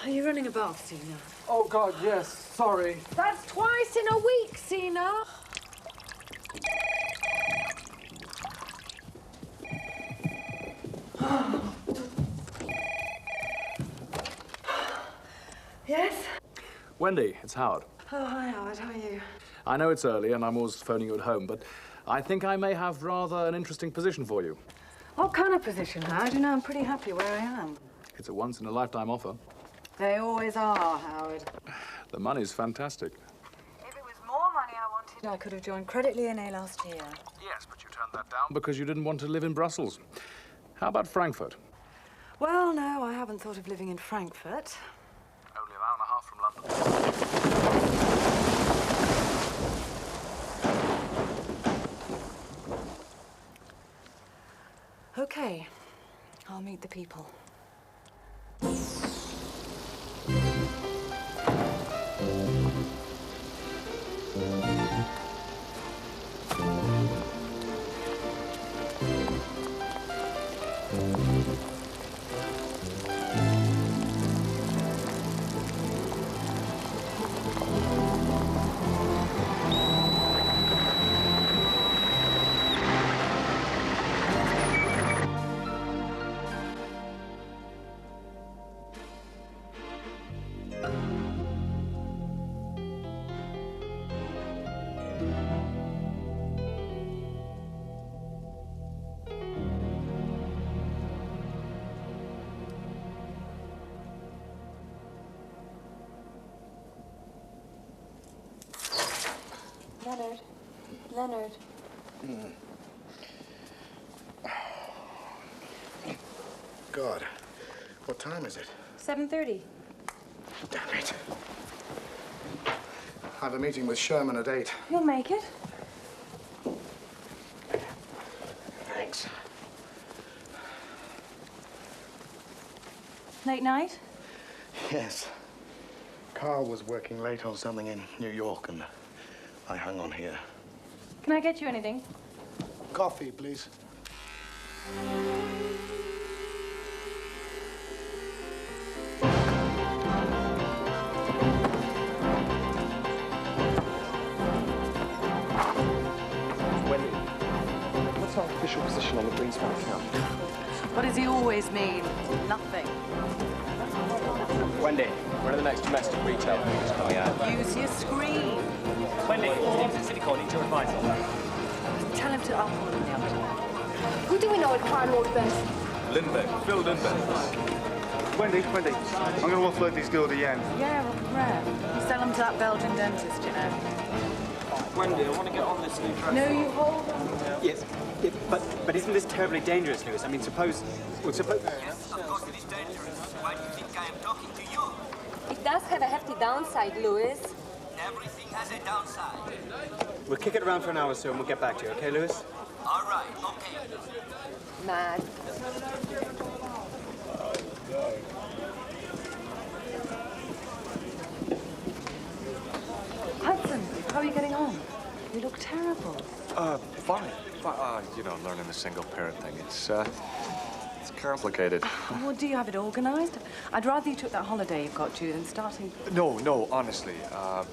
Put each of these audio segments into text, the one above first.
Are you running a bath, Sina? Oh, God, yes. Sorry. That's twice in a week, Sina. Yes? Wendy, it's Howard. Oh, hi, Howard. How are you? I know it's early and I'm always phoning you at home, but I think I may have rather an interesting position for you. What kind of position, Howard? You know, I'm pretty happy where I am. It's a once-in-a-lifetime offer. They always are, Howard. The money's fantastic. If it was more money I wanted, I could have joined Credit Lyonnais last year. Yes, but you turned that down because you didn't want to live in Brussels. How about Frankfurt? Well, no, I haven't thought of living in Frankfurt. Only an hour and a half from London. Okay, I'll meet the people. Leonard. God, what time is it? 7:30. Damn it. I have a meeting with Sherman at 8. You'll make it. Thanks. Late night? Yes. Carl was working late on something in New York, and I hung on here. Can I get you anything? Coffee, please. Wendy, what's our official position on the Greenspan account? What does he always mean? Nothing. Wendy, when are the next domestic retail movies coming out? Use your screen. Wendy, James at City Court needs your advice. Tell him to upload on the other. Who do we know at Crown Road best? Lindbergh, Phil Lindbergh. Wendy, I'm going to offload these deals to Yen. Yeah, rare. You sell them to that Belgian dentist, you know. Wendy, I want to get on this new track. No, you hold them. Yes, but isn't this terribly dangerous, Lewis? I mean, suppose... Yes, of course it is dangerous. Why do you think I am talking to you? It does have a hefty downside, Louis. Everything has a downside. We'll kick it around for an hour or so and we'll get back to you, okay, Lewis? All right, okay. Mad. Hudson, how are you getting on? You look terrible. Fine. You know, learning the single parent thing, it's complicated. Well, do you have it organized? I'd rather you took that holiday you've got to than starting... No, honestly.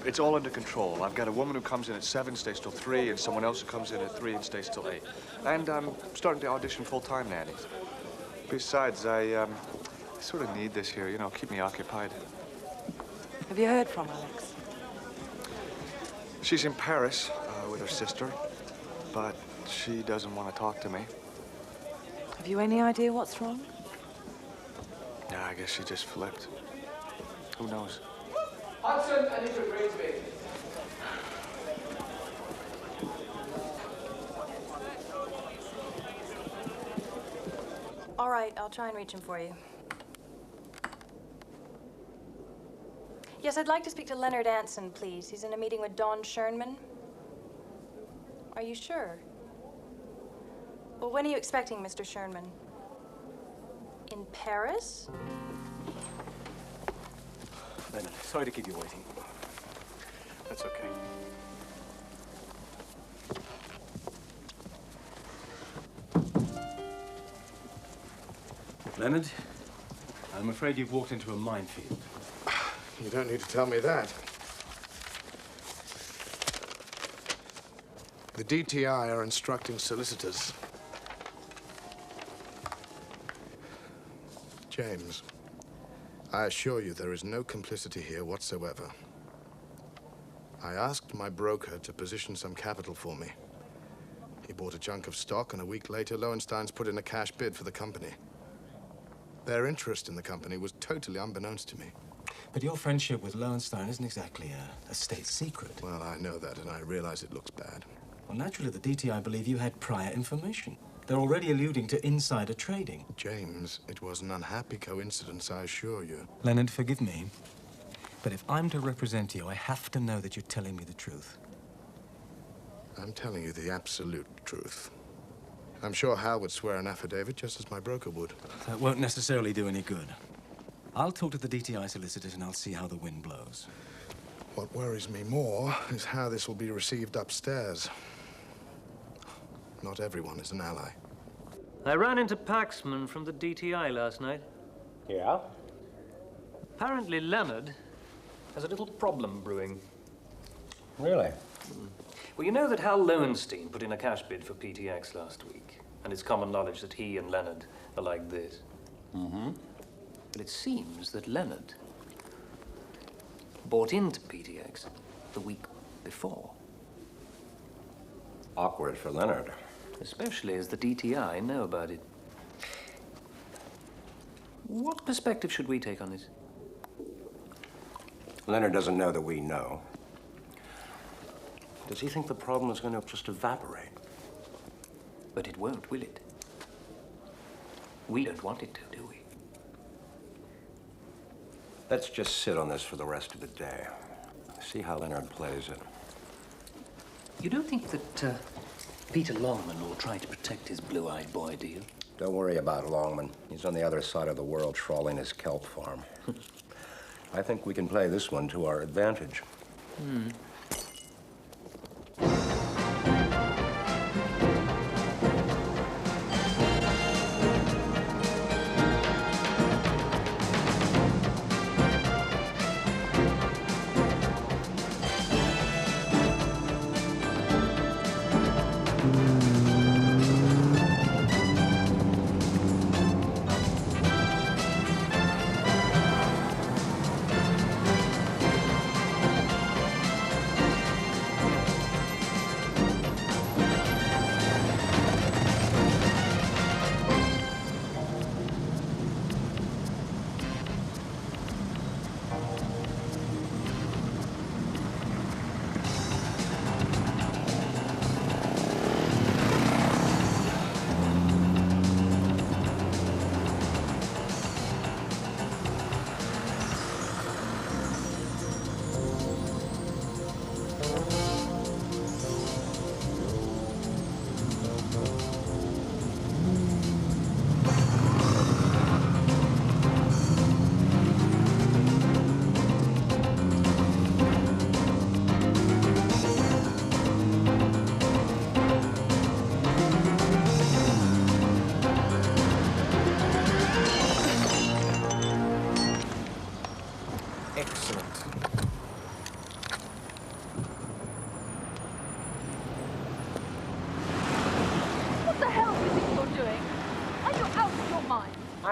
It's all under control. I've got a woman who comes in at 7, stays till 3, and someone else who comes in at 3 and stays till 8. And I'm starting to audition full-time nannies. Besides, I sort of need this here, you know, keep me occupied. Have you heard from Alex? She's in Paris with her sister, but she doesn't want to talk to me. Have you any idea what's wrong? Yeah, I guess she just flipped. Who knows? Hudson, I need to bring me. All right, I'll try and reach him for you. Yes, I'd like to speak to Leonard Anson, please. He's in a meeting with Don Schernman. Are you sure? Well, when are you expecting Mr. Schernman? In Paris? Leonard, sorry to keep you waiting. That's okay. Leonard, I'm afraid you've walked into a minefield. You don't need to tell me that. The DTI are instructing solicitors. James, I assure you there is no complicity here whatsoever. I asked my broker to position some capital for me. He bought a chunk of stock, and a week later, Lowenstein's put in a cash bid for the company. Their interest in the company was totally unbeknownst to me. But your friendship with Lowenstein isn't exactly a state secret. Well, I know that, and I realize it looks bad. Well, naturally, the DTI believe you had prior information. They're already alluding to insider trading. James, it was an unhappy coincidence, I assure you. Leonard, forgive me, but if I'm to represent you, I have to know that you're telling me the truth. I'm telling you the absolute truth. I'm sure Hal would swear an affidavit just as my broker would. That won't necessarily do any good. I'll talk to the DTI solicitors and I'll see how the wind blows. What worries me more is how this will be received upstairs. Not everyone is an ally. I ran into Paxman from the DTI last night. Yeah? Apparently Leonard has a little problem brewing. Really? Well, you know that Hal Lowenstein put in a cash bid for PTX last week, and it's common knowledge that he and Leonard are like this. Mm-hmm. But it seems that Leonard bought into PTX the week before. Awkward for Leonard. Especially as the DTI know about it. What perspective should we take on this? Leonard doesn't know that we know. Does he think the problem is going to just evaporate? But it won't, will it? We don't want it to, do we? Let's just sit on this for the rest of the day. See how Leonard plays it. You don't think that Peter Longman will try to protect his blue-eyed boy, do you? Don't worry about Longman. He's on the other side of the world trawling his kelp farm. I think we can play this one to our advantage. Hmm.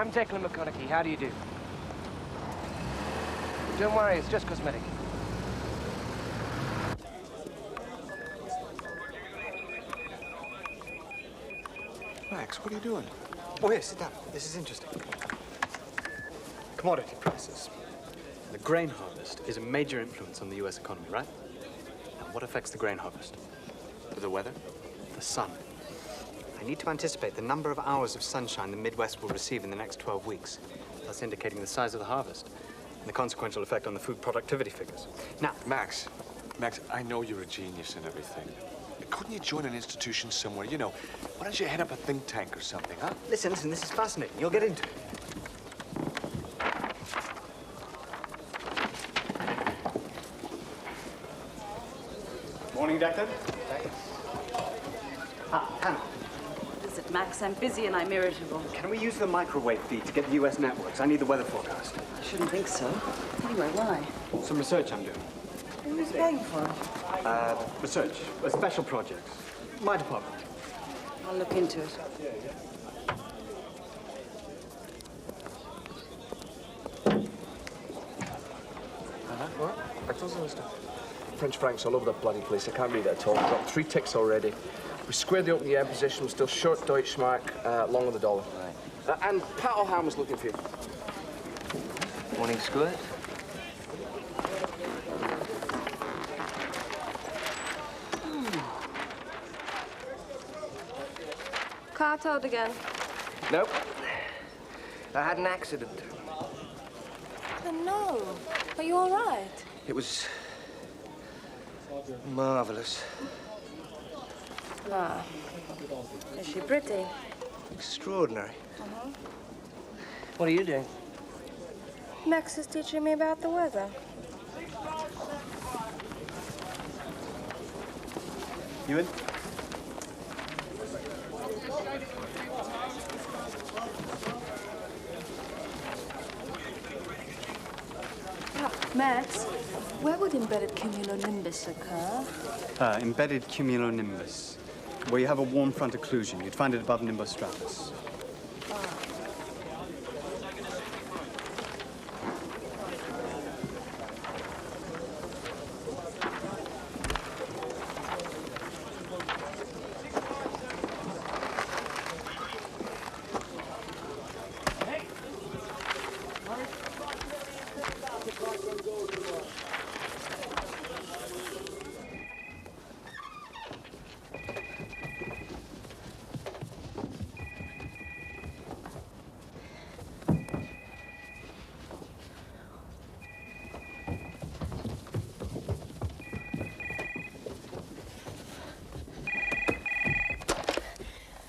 I'm Declan McConaughey. How do you do? Don't worry, it's just cosmetic. Max, what are you doing? Oh, here, sit down. This is interesting. Commodity prices. The grain harvest is a major influence on the U.S. economy, right? And what affects the grain harvest? The weather? The sun. I need to anticipate the number of hours of sunshine the Midwest will receive in the next 12 weeks, thus indicating the size of the harvest. and the consequential effect on the food productivity figures. Now, Max, I know you're a genius and everything. Couldn't you join an institution somewhere? You know, why don't you head up a think tank or something, huh? listen, this is fascinating. You'll get into it. Morning, Declan. Hannah. What is it, Max? I'm busy and I'm irritable. Can we use the microwave feed to get the US networks? I need the weather forecast. I shouldn't think so. Anyway, why? Some research I'm doing. Who's paying for it? Research. Special projects. My department. I'll look into it. What? Vectors and stuff. French francs all over the bloody place. I can't read it at all. I've got 3 ticks already. We squared the open yen position. We're still short Deutschmark, long on the dollar. Right. And Pat O'Ham was looking for you. Morning, Squirt. Car towed again. Nope. I had an accident. Oh, no. Are you all right? It was marvelous. Ah. Is she pretty? Extraordinary. What are you doing? Max is teaching me about the weather. You in? Max, where would embedded cumulonimbus occur? Embedded cumulonimbus. Where you have a warm front occlusion. You'd find it above nimbus stratus.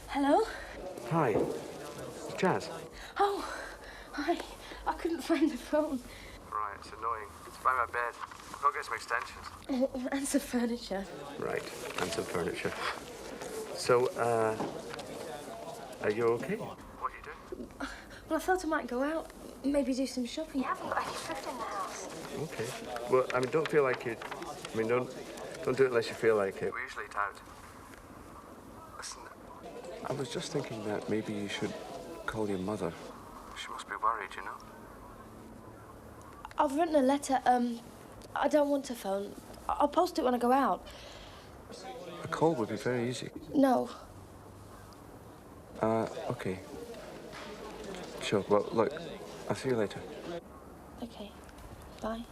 Hello? Hi. Jazz. Oh, hi. I couldn't find the phone. Right, it's annoying. It's by my bed. I've got to get some extensions. Oh, and some furniture. Right, and some furniture. So, are you okay? What are you doing? Well, I thought I might go out, maybe do some shopping. You haven't got any food in the house. Okay. Well, I mean, don't feel like it. I mean, don't do it unless you feel like it. We usually eat out. Listen, I was just thinking that maybe you should call your mother. She must be worried, you know. I've written a letter. I don't want to phone. I'll post it when I go out. A call would be very easy. No. Okay. Sure. Well, look, I'll see you later. Okay. Bye.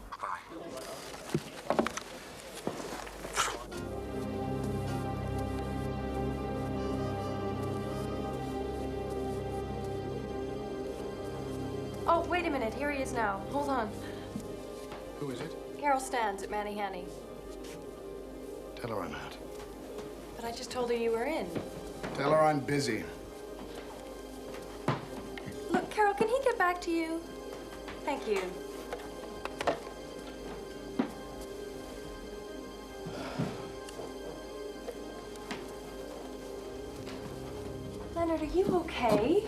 Oh, wait a minute. Here he is now. Hold on. Who is it? Carol Stands at Manny-Hanny. Tell her I'm out. But I just told her you were in. Tell her I'm busy. Look, Carol, can he get back to you? Thank you. Leonard, are you okay?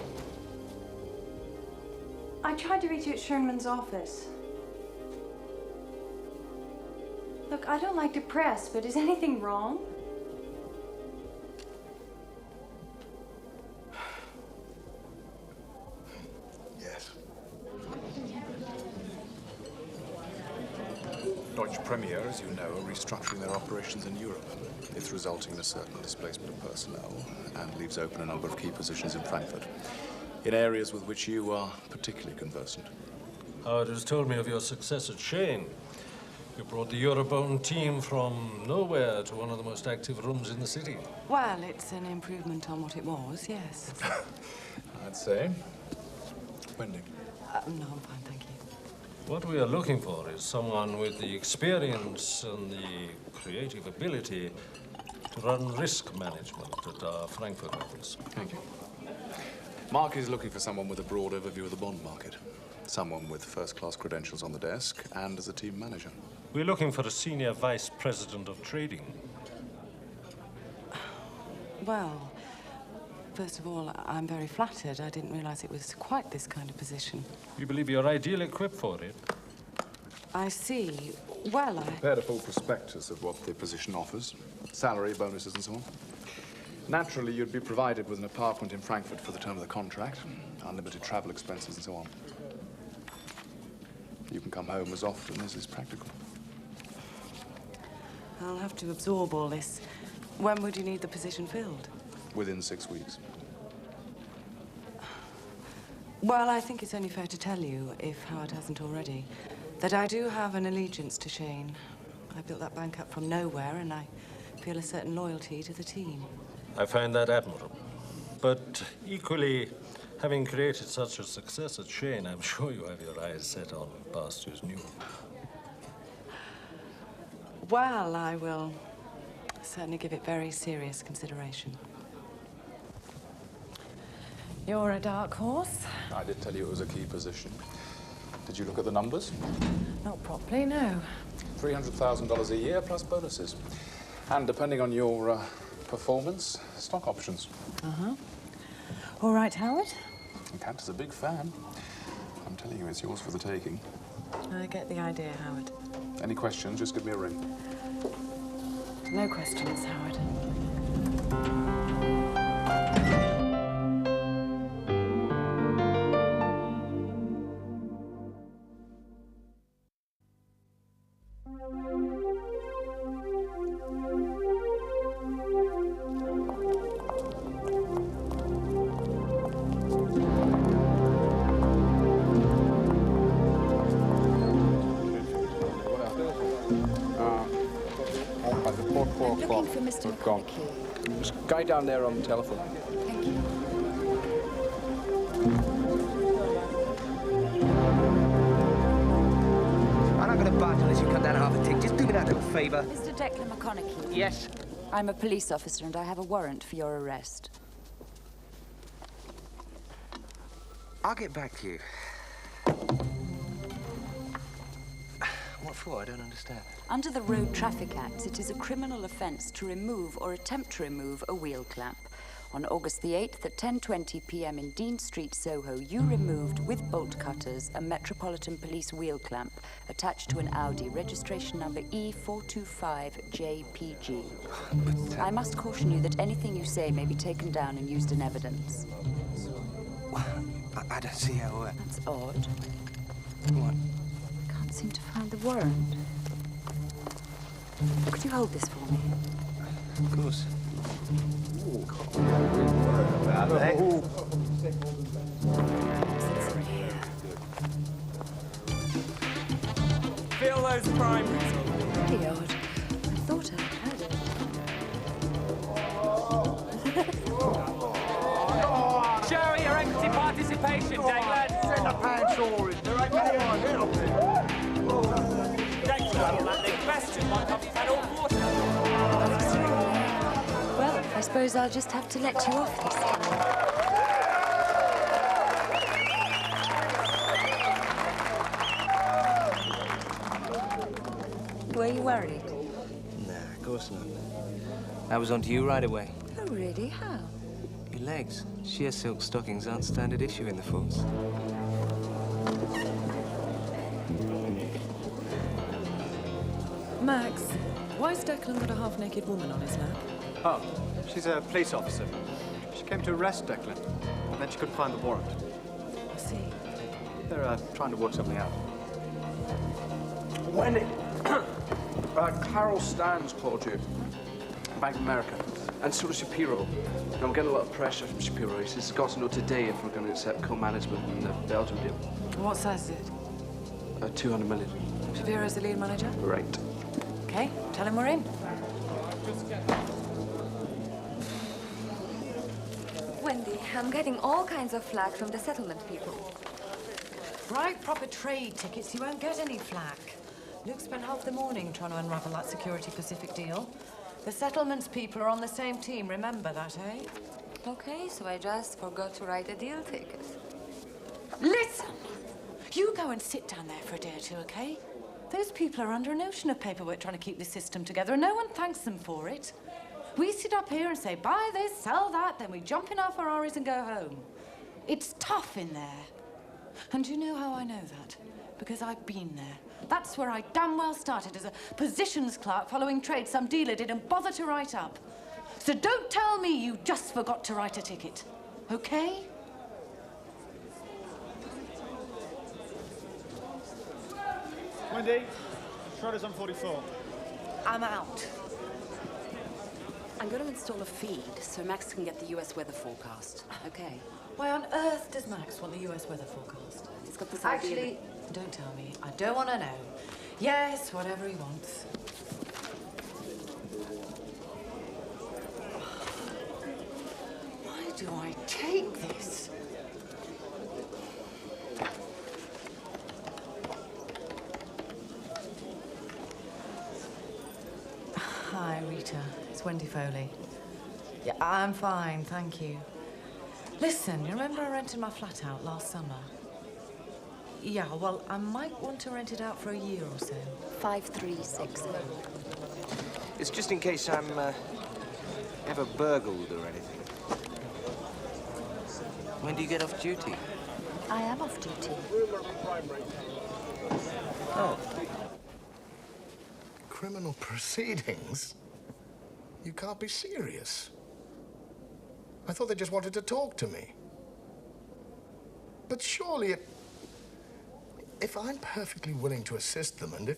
I tried to reach you at Sherman's office. Look, I don't like to press, but is anything wrong? Yes. Deutsche Premier, as you know, are restructuring their operations in Europe. It's resulting in a certain displacement of personnel and leaves open a number of key positions in Frankfurt, in areas with which you are particularly conversant. Howard has told me of your success at Shane. You brought the Eurobone team from nowhere to one of the most active rooms in the city. Well, it's an improvement on what it was, yes. I'd say. Wendy. No, I'm fine, thank you. What we are looking for is someone with the experience and the creative ability to run risk management at our Frankfurt office. Thank you. Mark is looking for someone with a broad overview of the bond market. Someone with first-class credentials on the desk and as a team manager. We're looking for a senior vice president of trading. Well, first of all, I'm very flattered. I didn't realize it was quite this kind of position. We believe you're ideally equipped for it. I see. Well, I... Prepared a full prospectus of what the position offers. Salary, bonuses, and so on. Naturally, you'd be provided with an apartment in Frankfurt for the term of the contract, unlimited travel expenses, and so on. You can come home as often as is practical. I'll have to absorb all this. When would you need the position filled? Within 6 weeks. Well, I think it's only fair to tell you, if Howard hasn't already, that I do have an allegiance to Shane. I built that bank up from nowhere, and I feel a certain loyalty to the team. I find that admirable. But equally, having created such a success at Shane, I'm sure you have your eyes set on pastures new. Well, I will certainly give it very serious consideration. You're a dark horse? I did tell you it was a key position. Did you look at the numbers? Not properly, no. $300,000 a year plus bonuses. And depending on your performance, stock options. Uh-huh. All right, Howard. And Cantor's a big fan. I'm telling you, it's yours for the taking. I get the idea, Howard. Any questions, just give me a ring. No questions, Howard. Looking for Mr. McConaughey. There's a guy down there on the telephone. Thank you. I'm not going to budge unless you cut down half a tick. Just do me that little favour. Mr. Declan McConaughey. Yes? I'm a police officer and I have a warrant for your arrest. I'll get back to you. What for? I don't understand. Under the Road Traffic Act, it is a criminal offence to remove or attempt to remove a wheel clamp. On August the 8th at 10:20 p.m. in Dean Street, Soho, you removed with bolt cutters a Metropolitan Police wheel clamp attached to an Audi, registration number E425JPG. I must caution you that anything you say may be taken down and used in evidence. I don't see how... That's odd. What? I can't seem to find the warrant. Could you hold this for me? Of course. Feel those primaries. Pretty odd. I thought I had it. Show your empty participation, Declan. Send the pants all in. There ain't many on here. Declan, that big question might have had all water. Well, I suppose I'll just have to let you off this time. Were you worried? Nah, of course not. I was onto you right away. Oh, really? How? Your legs. Sheer silk stockings aren't standard issue in the force. Max, why's Declan got a half-naked woman on his lap? Oh, she's a police officer. She came to arrest Declan, and then she couldn't find the warrant. I see. They're trying to work something out. Wendy, Carol Stans called you. Bank of America. And so does Shapiro. And I'm getting a lot of pressure from Shapiro. He says he's got to know today if we're going to accept co-management in the Belgium deal. What size is it? 200 million. Shapiro's the lead manager? Right. Okay, tell him we're in. Wendy, I'm getting all kinds of flack from the settlement people. Write proper trade tickets, you won't get any flack. Luke spent half the morning trying to unravel that Security Pacific deal. The settlements people are on the same team, remember that, eh? Okay, so I just forgot to write a deal ticket. Listen! You go and sit down there for a day or two, okay? Those people are under an ocean of paperwork trying to keep the system together, and no one thanks them for it. We sit up here and say, buy this, sell that, then we jump in our Ferraris and go home. It's tough in there. And you know how I know that? Because I've been there. That's where I damn well started, as a positions clerk following trade some dealer didn't bother to write up. So don't tell me you just forgot to write a ticket, okay? Wendy, Schroeder's on 44. I'm out. I'm going to install a feed so Max can get the US weather forecast, okay? Why on earth does Max want the US weather forecast? He's got this Actually, idea don't tell me. I don't want to know. Yes, whatever he wants. Why do I take this? Hi, Rita. It's Wendy Foley. Yeah, I'm fine, thank you. Listen, you remember I rented my flat out last summer? Yeah, well, I might want to rent it out for a year or so. 5360. It's just in case I'm ever burgled or anything. When do you get off duty? I am off duty. Oh. Criminal proceedings? You can't be serious. I thought they just wanted to talk to me. But surely, if I'm perfectly willing to assist them, and if...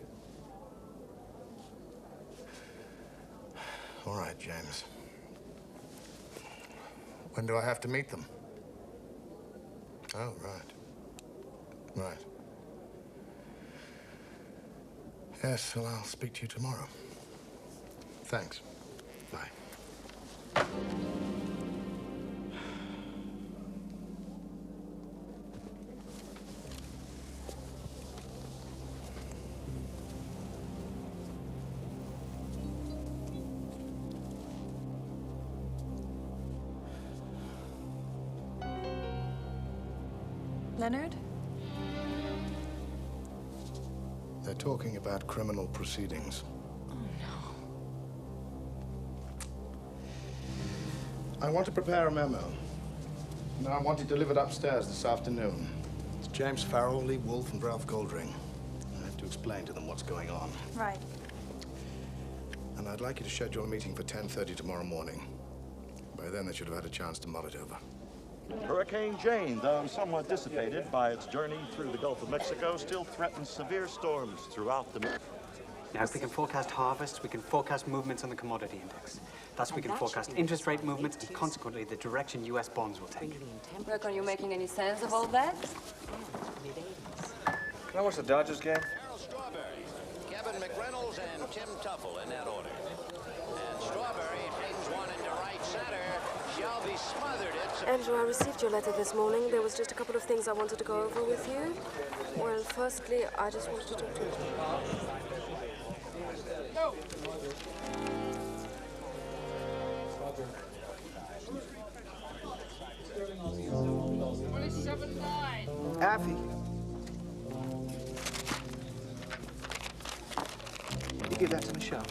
All right, James. When do I have to meet them? Oh, right. Right. Yes, well, I'll speak to you tomorrow. Thanks. Bye. Leonard? They're talking about criminal proceedings. Oh, no. I want to prepare a memo. And I want it delivered upstairs this afternoon. It's James Farrell, Lee Wolfe, and Ralph Goldring. I have to explain to them what's going on. Right. And I'd like you to schedule a meeting for 10:30 tomorrow morning. By then, they should have had a chance to mull it over. Hurricane Jane, though somewhat dissipated by its journey through the Gulf of Mexico, still threatens severe storms throughout the... Now, if we can forecast harvests, we can forecast movements on the commodity index. Thus, we can forecast interest rate movements and, consequently, the direction U.S. bonds will take. Reckon you making any sense of all that? Can I watch the Dodgers game? Kevin McReynolds and Tim Tuffle in that order. And Strawberry flings one into right center. Shelby smothered it. Andrew, I received your letter this morning. There was just a couple of things I wanted to go over with you. Well, firstly, I just wanted to talk to you. Go! Affy. You give that to Michelle.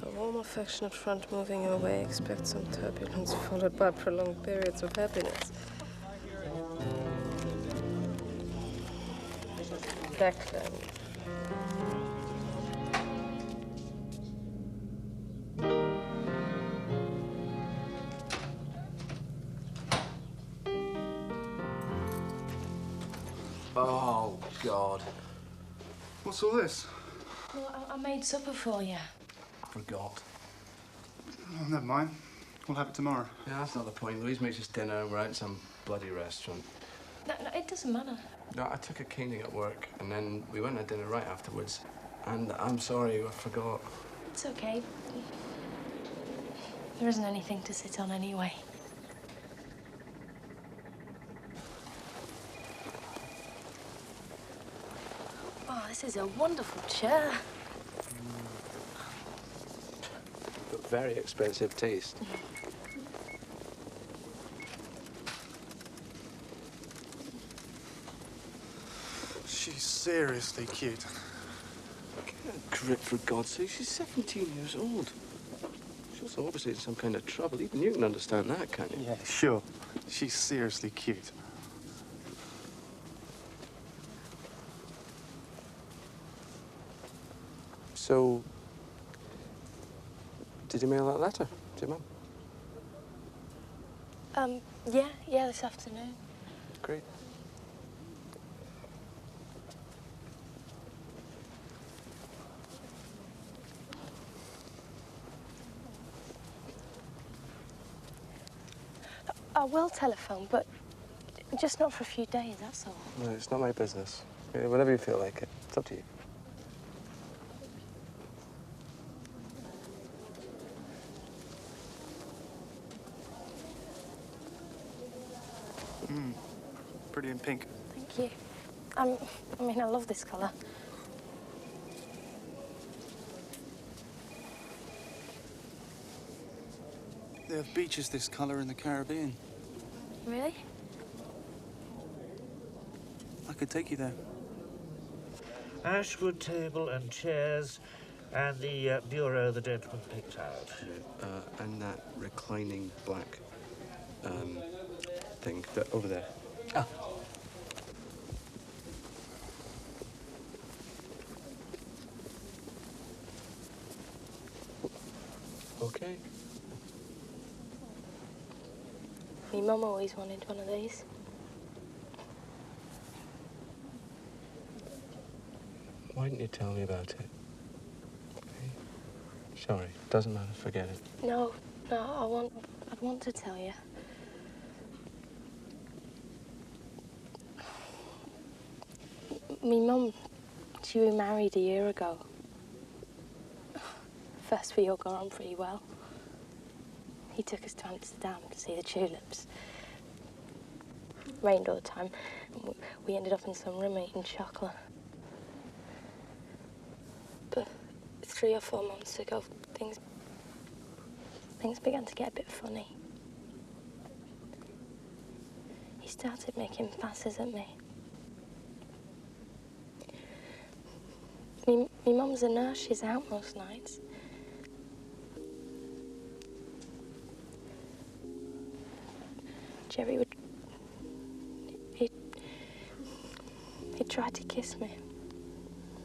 A warm, affectionate front moving your way. Expect some turbulence followed by prolonged periods of happiness. Declan. Oh, God. What's all this? Well, I made supper for you. I forgot. Oh, never mind. We'll have it tomorrow. Yeah, that's not the point. Louise makes us dinner and we're out in some bloody restaurant. No, it doesn't matter. No, I took a caning at work and then we went to dinner right afterwards. And I'm sorry, I forgot. It's okay. There isn't anything to sit on anyway. Oh, this is a wonderful chair. But very expensive taste. She's seriously cute. Get a grip, for God's sake. She's 17 years old. She's obviously in some kind of trouble. Even you can understand that, can't you? Yeah, sure. She's seriously cute. So, did you mail that letter to your mum? Yeah, this afternoon. Great. I will telephone, but just not for a few days, that's all. No, it's not my business. Whenever you feel like it. It's up to you. Pretty in pink. Thank you. I mean, I love this colour. They have beaches this colour in the Caribbean. Really? I could take you there. Ashwood table and chairs, and the bureau the gentleman picked out. And that reclining black thing over there. Ah. Okay. My mum always wanted one of these. Why didn't you tell me about it? Okay. Sorry, doesn't matter. Forget it. No, I'd want to tell you. My mum, she remarried a year ago. First we all got on pretty well. He took us to Amsterdam to see the tulips. Rained all the time. We ended up in some room eating chocolate. But 3 or 4 months ago, things began to get a bit funny. He started making passes at me. My mum's a nurse, she's out most nights. Jerry would... He tried to kiss me,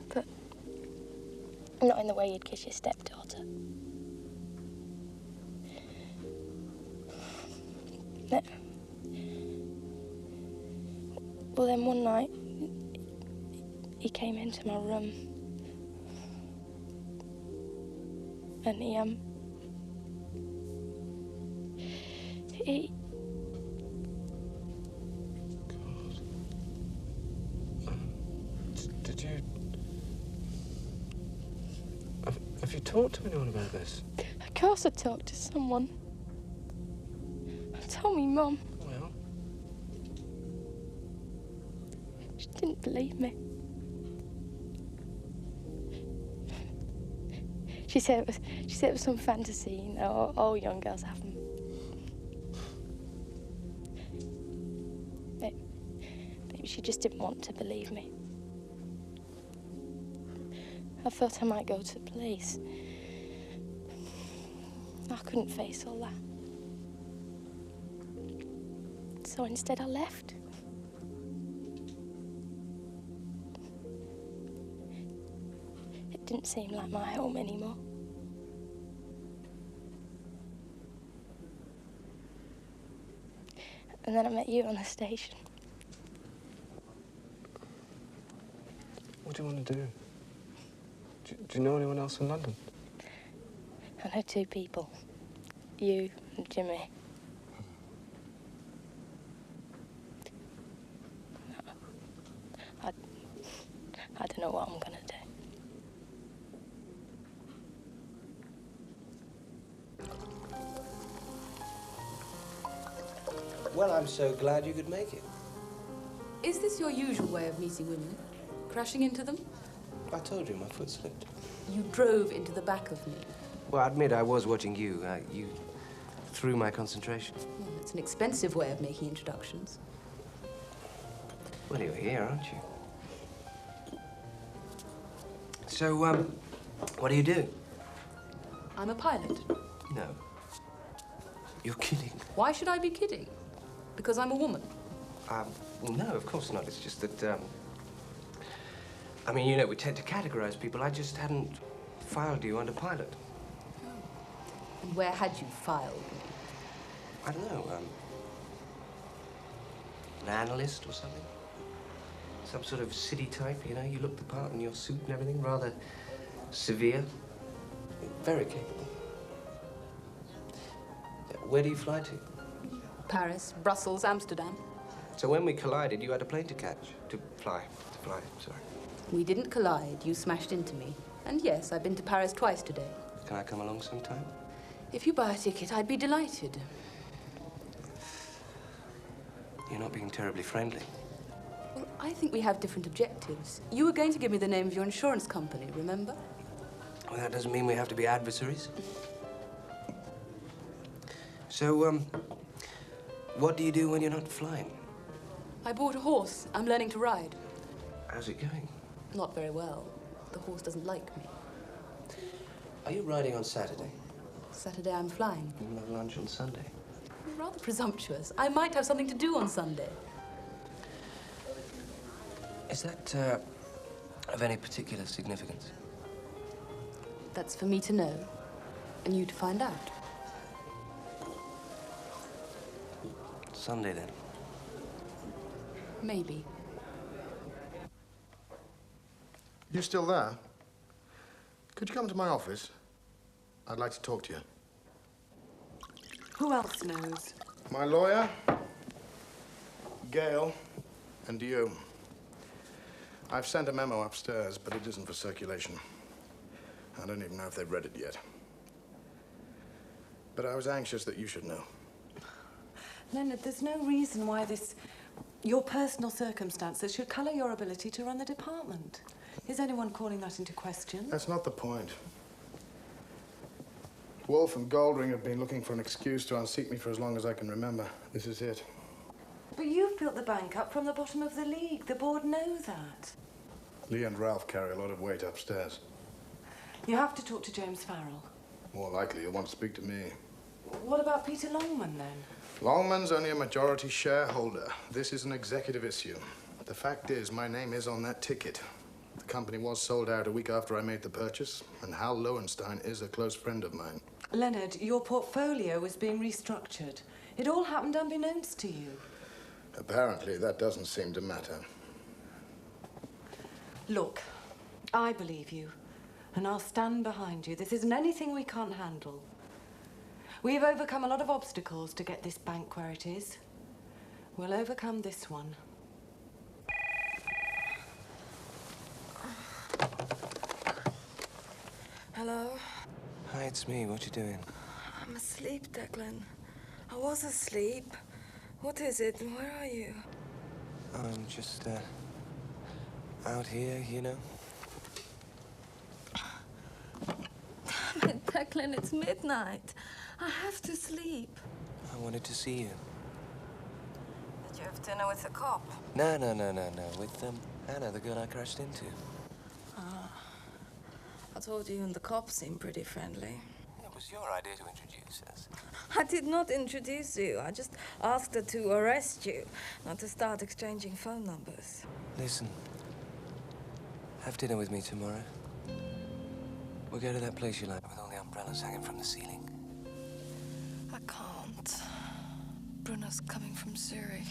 but not in the way you'd kiss your stepdaughter. Well, then one night, he came into my room, and he Did you... Have you talked to anyone about this? Of course I talked to someone. I told me mum. Well? She didn't believe me. She said it was some fantasy, you know, all young girls have them. Maybe she just didn't want to believe me. I thought I might go to the police. I couldn't face all that. So instead I left. It didn't seem like my home anymore. And then I met you on the station. What do you want to do? Do you know anyone else in London? I know 2 people. You and Jimmy. I don't know what I'm gonna do. Well, I'm so glad you could make it. Is this your usual way of meeting women? Crashing into them? I told you my foot slipped. You drove into the back of me. Well, I admit I was watching you. You threw my concentration. Well, it's an expensive way of making introductions. Well, you're here, aren't you? So, what do you do? I'm a pilot. No. You're kidding. Why should I be kidding? Because I'm a woman. Well, no, of course not. It's just that, I mean, you know, we tend to categorize people. I just hadn't filed you under pilot. And where had you filed me? I don't know, an analyst or something? Some sort of city type, you know? You look the part in your suit and everything, rather severe. Very capable. Where do you fly to? Paris, Brussels, Amsterdam. So when we collided, you had a plane to catch. To fly, sorry. We didn't collide. You smashed into me. And yes, I've been to Paris twice today. Can I come along sometime? If you buy a ticket, I'd be delighted. You're not being terribly friendly. Well, I think we have different objectives. You were going to give me the name of your insurance company, remember? Well, that doesn't mean we have to be adversaries. So, what do you do when you're not flying? I bought a horse. I'm learning to ride. How's it going? Not very well. The horse doesn't like me. Are you riding on Saturday? Saturday I'm flying. You will have lunch on Sunday. You're rather presumptuous. I might have something to do on Sunday. Is that, of any particular significance? That's for me to know, and you to find out. Sunday, then. Maybe. You still there? Could you come to my office? I'd like to talk to you. Who else knows? My lawyer, Gail, and you. I've sent a memo upstairs, but it isn't for circulation. I don't even know if they've read it yet. But I was anxious that you should know. Leonard, there's no reason why your personal circumstances should colour your ability to run the department. Is anyone calling that into question? That's not the point. Wolf and Goldring have been looking for an excuse to unseat me for as long as I can remember. This is it. But you've built the bank up from the bottom of the league. The board know that. Lee and Ralph carry a lot of weight upstairs. You have to talk to James Farrell. More likely you'll want to speak to me. What about Peter Longman, then? Longman's only a majority shareholder. This is an executive issue. The fact is, my name is on that ticket. The company was sold out a week after I made the purchase, and Hal Lowenstein is a close friend of mine. Leonard, your portfolio was being restructured. It all happened unbeknownst to you. Apparently, that doesn't seem to matter. Look, I believe you, and I'll stand behind you. This isn't anything we can't handle. We've overcome a lot of obstacles to get this bank where it is. We'll overcome this one. Hello? Hi, it's me. What you doing? I'm asleep, Declan. I was asleep. What is it? Where are you? I'm just, out here, you know. Damn it, Declan, it's midnight. I have to sleep. I wanted to see you. Did you have dinner with the cop? No. With, Anna, the girl I crashed into. I told you and the cop seemed pretty friendly. It was your idea to introduce us. I did not introduce you. I just asked her to arrest you, not to start exchanging phone numbers. Listen, have dinner with me tomorrow. We'll go to that place you like with all the umbrellas hanging from the ceiling. I can't. Bruno's coming from Zurich.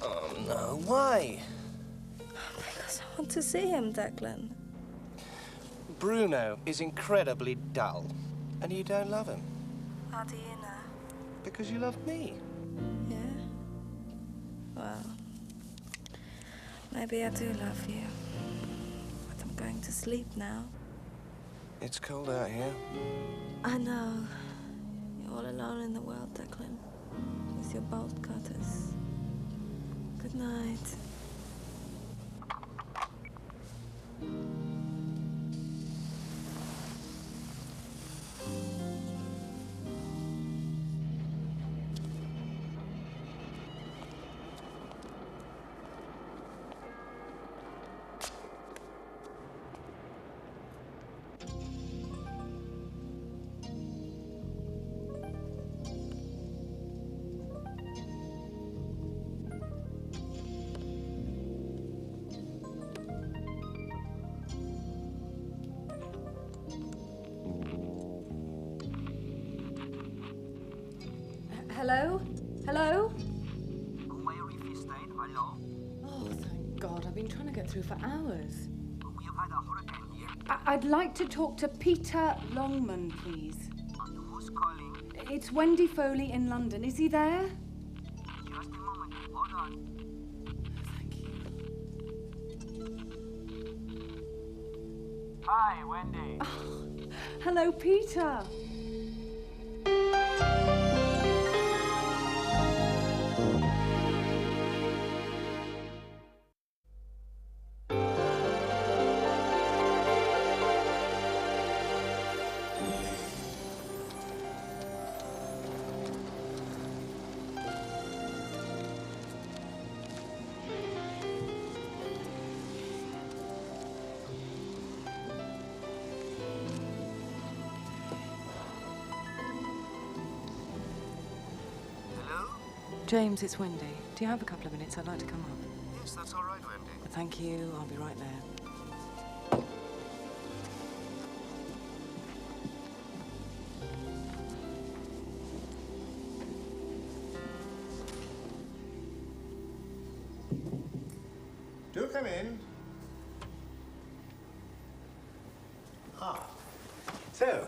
Oh, no. Why? Because I want to see him, Declan. Bruno is incredibly dull, and you don't love him. How do you know? Because you love me. Yeah? Well, maybe I do love you. But I'm going to sleep now. It's cold out here. I know. You're all alone in the world, Declan. with your bolt cutters. Good night. Hello? Hello? Oh, thank God. I've been trying to get through for hours. I'd like to talk to Peter Longman, please. Who's calling? It's Wendy Foley in London. Is he there? Just a moment. Hold on. Thank you. Hi, Wendy. Oh, hello, Peter. James, it's Wendy. Do you have a couple of minutes? I'd like to come up. Yes, that's all right, Wendy. Thank you. I'll be right there. Do come in. Ah, so,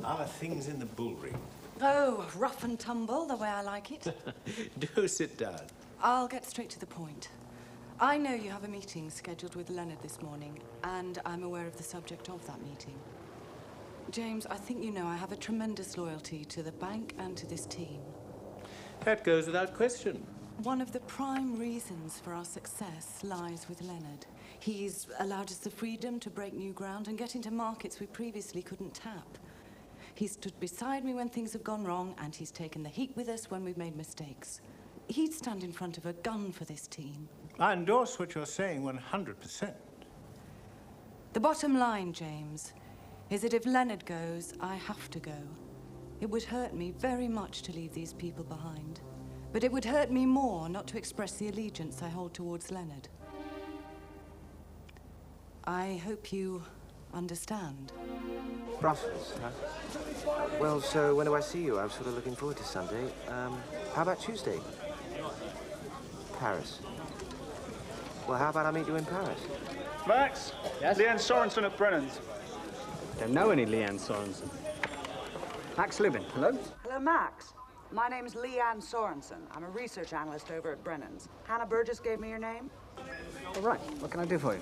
how are things in the bull ring? Oh, rough and tumble, the way I like it. Do sit down. I'll get straight to the point. I know you have a meeting scheduled with Leonard this morning, and I'm aware of the subject of that meeting. James, I think you know I have a tremendous loyalty to the bank and to this team. That goes without question. One of the prime reasons for our success lies with Leonard. He's allowed us the freedom to break new ground and get into markets we previously couldn't tap. He's stood beside me when things have gone wrong, and he's taken the heat with us when we've made mistakes. He'd stand in front of a gun for this team. I endorse what you're saying 100%. The bottom line, James, is that if Leonard goes, I have to go. It would hurt me very much to leave these people behind. But it would hurt me more not to express the allegiance I hold towards Leonard. I hope you understand. Brussels, huh? Well, so when do I see you? I'm sort of looking forward to Sunday. How about Tuesday? Paris. Well, how about I meet you in Paris? Max? Yes? Leanne Sorensen at Brennan's. Don't know any Leanne Sorensen. Max Lubin, hello? Hello, Max. My name's Leanne Sorensen. I'm a research analyst over at Brennan's. Hannah Burgess gave me your name. All right, what can I do for you?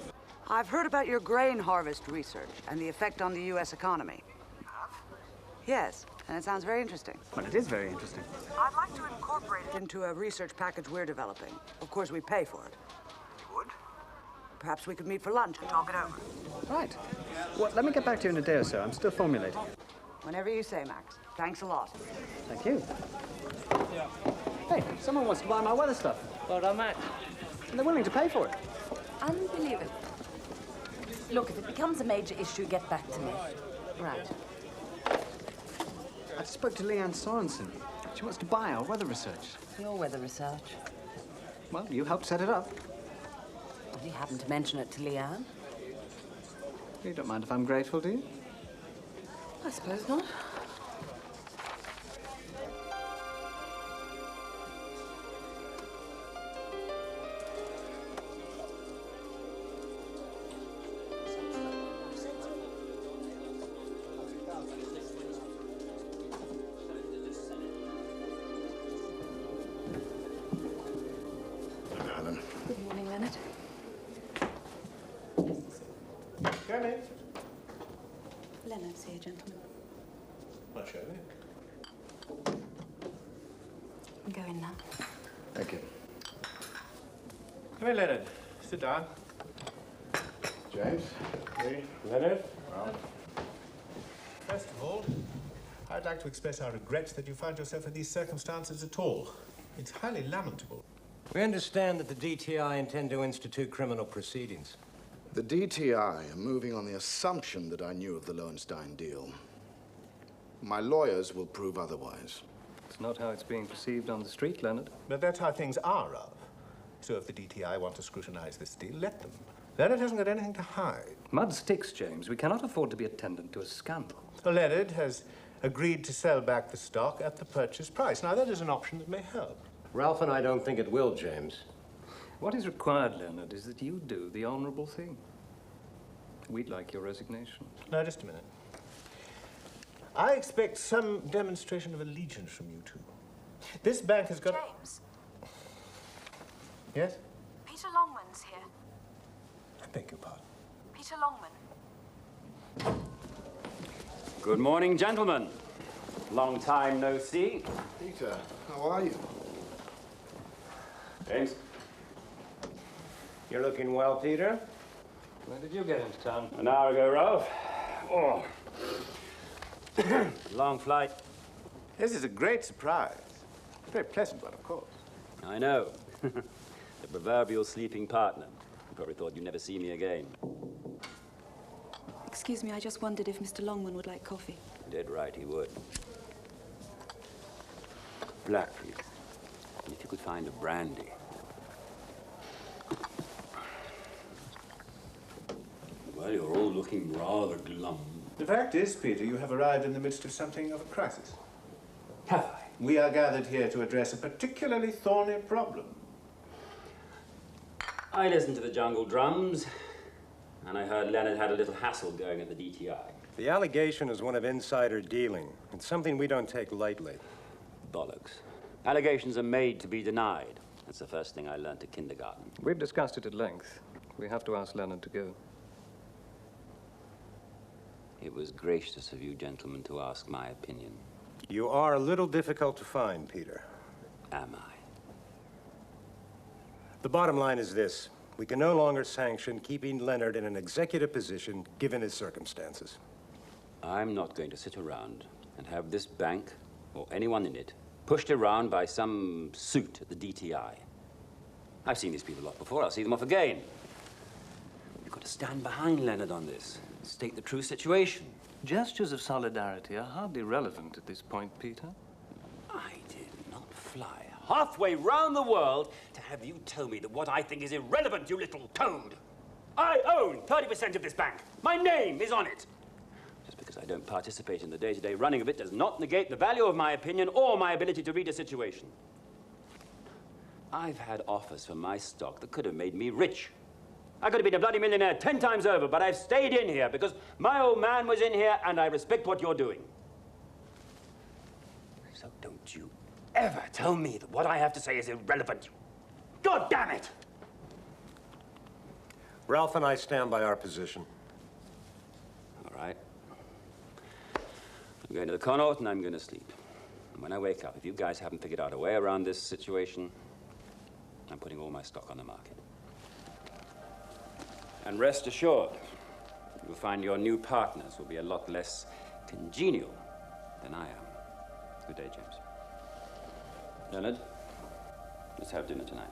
I've heard about your grain harvest research and the effect on the U.S. economy. Yes, and it sounds very interesting. Well, it is very interesting. I'd like to incorporate it into a research package we're developing. Of course, we pay for it. You would? Perhaps we could meet for lunch and talk it over. Right. Well, let me get back to you in a day or so. I'm still formulating. Whenever you say, Max. Thanks a lot. Thank you. Hey, someone wants to buy my weather stuff. Well done, Max. And they're willing to pay for it. Unbelievable. Look, if it becomes a major issue, get back to me. Right. I just spoke to Leanne Sorensen. She wants to buy our weather research. Your weather research? Well, you helped set it up. Well, you happened to mention it to Leanne. You don't mind if I'm grateful, do you? I suppose not. Good morning, Leonard. Come in. Leonard's here, gentlemen. I'll show you. can go in now. Thank you. Come in, Leonard. Sit down. James? Hey, Leonard. Well, first of all, I'd like to express our regrets that you found yourself in these circumstances at all. It's highly lamentable. We understand that the DTI intend to institute criminal proceedings. The DTI are moving on the assumption that I knew of the Lowenstein deal. My lawyers will prove otherwise. It's not how it's being perceived on the street, Leonard. But that's how things are, Ralph. So if the DTI want to scrutinize this deal, let them. Leonard hasn't got anything to hide. Mud sticks, James. We cannot afford to be attendant to a scandal. Well, Leonard has agreed to sell back the stock at the purchase price. Now, that is an option that may help. Ralph and I don't think it will, James. What is required, Leonard, is that you do the honorable thing. We'd like your resignation. Now, just a minute. I expect some demonstration of allegiance from you two. This bank has got... James. Yes? Peter Longman's here. I beg your pardon. Peter Longman. Good morning, gentlemen. Long time no see. Peter, how are you? James? You're looking well, Peter. When did you get into town? An hour ago, Ralph. Oh. Long flight. This is a great surprise. A very pleasant one, of course. I know. The proverbial sleeping partner. You probably thought you'd never see me again. Excuse me, I just wondered if Mr. Longman would like coffee. Dead right, he would. Black, please. And if you could find a brandy. Well, you're all looking rather glum. The fact is, Peter, you have arrived in the midst of something of a crisis. Have I? We are gathered here to address a particularly thorny problem. I listened to the jungle drums, and I heard Leonard had a little hassle going at the DTI. The allegation is one of insider dealing. It's something we don't take lightly. Bollocks. Allegations are made to be denied. That's the first thing I learned at kindergarten. We've discussed it at length. We have to ask Leonard to go. It was gracious of you gentlemen to ask my opinion. You are a little difficult to find, Peter. Am I? The bottom line is this. We can no longer sanction keeping Leonard in an executive position given his circumstances. I'm not going to sit around and have this bank, or anyone in it, pushed around by some suit at the DTI. I've seen these people off before. I'll see them off again. We've got to stand behind Leonard on this. State the true situation. Gestures of solidarity are hardly relevant at this point, Peter. I did not fly halfway round the world to have you tell me that what I think is irrelevant, you little toad. I own 30% of this bank. My name is on it. Just because I don't participate in the day-to-day running of it does not negate the value of my opinion or my ability to read a situation. I've had offers for my stock that could have made me rich. I could have been a bloody millionaire 10 times over, but I've stayed in here because my old man was in here and I respect what you're doing. So don't you ever tell me that what I have to say is irrelevant. God damn it! Ralph and I stand by our position. All right. I'm going to the Connaught and I'm going to sleep. And when I wake up, if you guys haven't figured out a way around this situation, I'm putting all my stock on the market. And rest assured, you'll find your new partners will be a lot less congenial than I am. Good day, James. Leonard, let's have dinner tonight.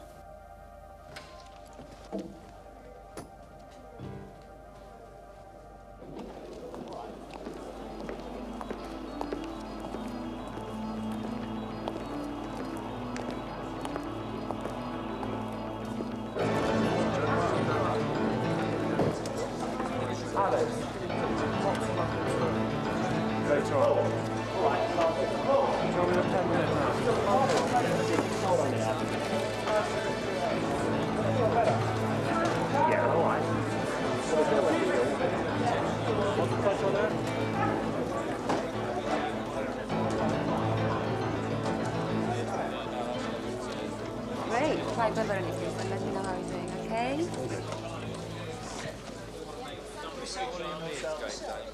Great. Try Beverly Hills and let me know how you're doing, okay?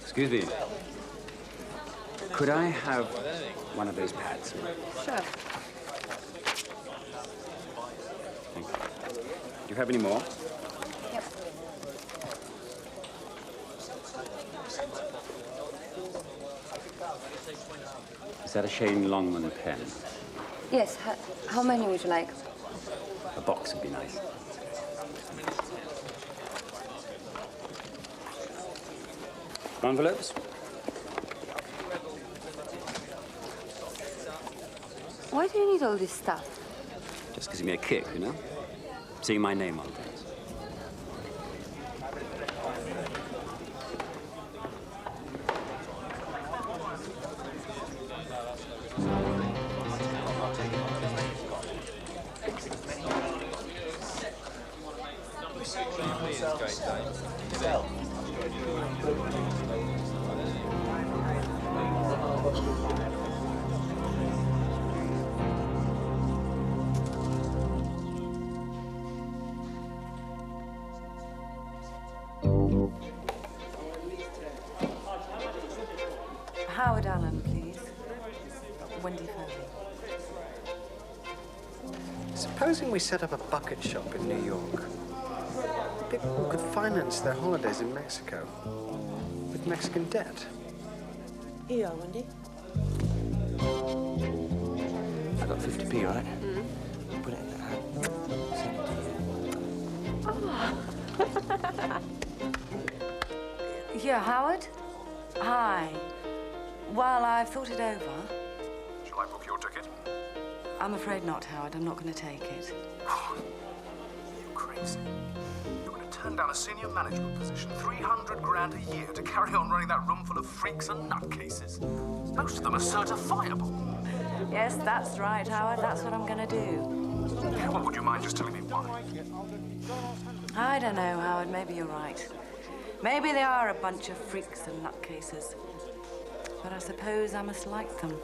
Excuse me. Could I have one of those pads? Sure. Do you have any more? Yep. Is that a Shane Longman pen? Yes. How many would you like? A box would be nice. Envelopes? Why do you need all this stuff? Just gives me a kick, you know? Seeing my name on things. Howard Allen, please. Wendy Fairley. Supposing we set up a bucket shop in New York. People could finance their holidays in Mexico with Mexican debt. Here you are, Wendy. I got 50p, right? Mm-hmm. Put it in the hat. Send it to you. Yeah, Howard? Hi. Well, I've thought it over. Shall I book your ticket? I'm afraid not, Howard. I'm not going to take it. You crazy. You're going to turn down a senior management position, 300 grand a year, to carry on running that room full of freaks and nutcases. Most of them are certifiable. Yes, that's right, Howard. That's what I'm going to do. Well, would you mind just telling me why? I don't know, Howard. Maybe you're right. Maybe they are a bunch of freaks and nutcases. But I suppose I must like them.